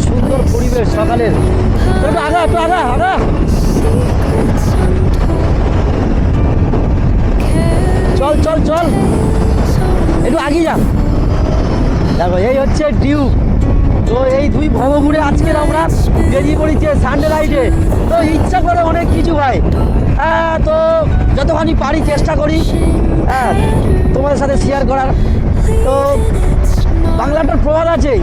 সুন্দর পরিবেশ সকালের। একটু আগা একটু আগা আগা, চল চল চল একটু আগিয়ে যা। দেখো এই হচ্ছে ডিউ। তো এই দুই ভবঘুরে আজকের আমরা বেরিয়ে পড়েছি সানডে রাইডে। তো ইচ্ছা করে অনেক কিছু হয়, হ্যাঁ, তো যতখানি পারি চেষ্টা করি হ্যাঁ তোমাদের সাথে শেয়ার করার। তো বাংলাটার প্রবাদ আছে,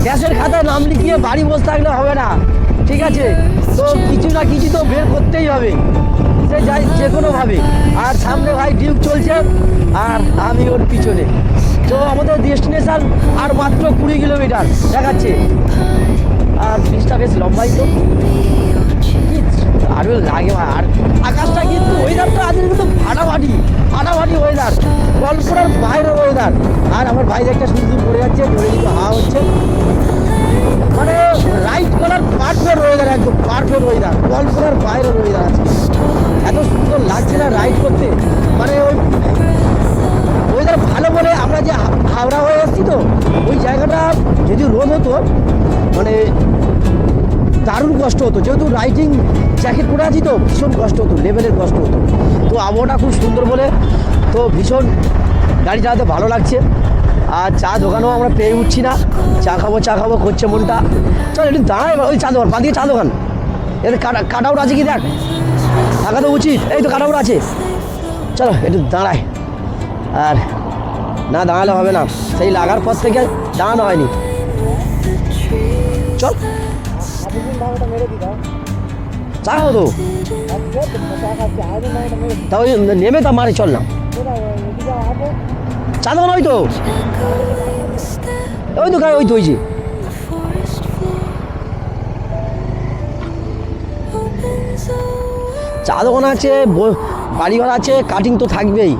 গ্যাসের খাতায় নাম লিখিয়ে বাড়ি বসে থাকলে হবে না, ঠিক আছে? তো কিছু না কিছু তো বের করতেই হবে, সে যাই যে কোনোভাবে। আর সামনে ভাই ডিউক চলছে আর আমি ওর পিছনে। তো আমাদের ডেস্টিনেশন আর মাত্র 20 কিলোমিটার দেখাচ্ছে। আর ব্রিজটা বেশ লম্বাই, তো আরও লাগে। আর আকাশটা কিন্তু ওয়েদারটা আজকে কিন্তু ফাটাফাটি ফাটাফাটি ওয়েদার, কল্পনার বাইরের ওয়েদার। আর আমার ভাই একটা সুন্দর পড়ে যাচ্ছে, জোরে কিন্তু হাওয়া হচ্ছে, মানে রাইড করার পারফেক্ট ওয়েদার, একদম পারফেক্ট ওয়েদার, কল্পনার বাইরের ওয়েদার আছে। এত সুন্দর লাগছে না রাইড করতে, মানে ওই ওয়েদার ভালো বলে আমরা যে হাওড়া হয়ে এসেছি, তো ওই জায়গাটা যদি রোদ হতো মানে দারুণ কষ্ট হতো, যেহেতু রাইডিং জ্যাকেট পরে আছি তো ভীষণ কষ্ট হতো, লেভেলের কষ্ট হতো। তো আবহাওয়াটা খুব সুন্দর বলে তো ভীষণ গাড়ি চালাতে ভালো লাগছে। আর চা দোকানও আমরা পেয়ে উঠছি না, চা খাবো করছে মনটা। চল একটু দাঁড়ায়, ওই চা দোকান বাদিকে চা দোকান, এদের কাট আউট আছে কি দেখ, থাকা তো উচিত। এই তো কাট আউট আছে, চলো একটু দাঁড়ায়। আর না দাঁড়ালে হবে না, সেই লাগার পর থেকে দাঁড়ানো হয়নি। চল চা খাবো তো, তা ওই নেমে তা মারে, চল না চা দোকান ওই তো ওই তো ওই যে চা দোকান আছে, বাড়িঘর আছে, কাটিং তো থাকবেই।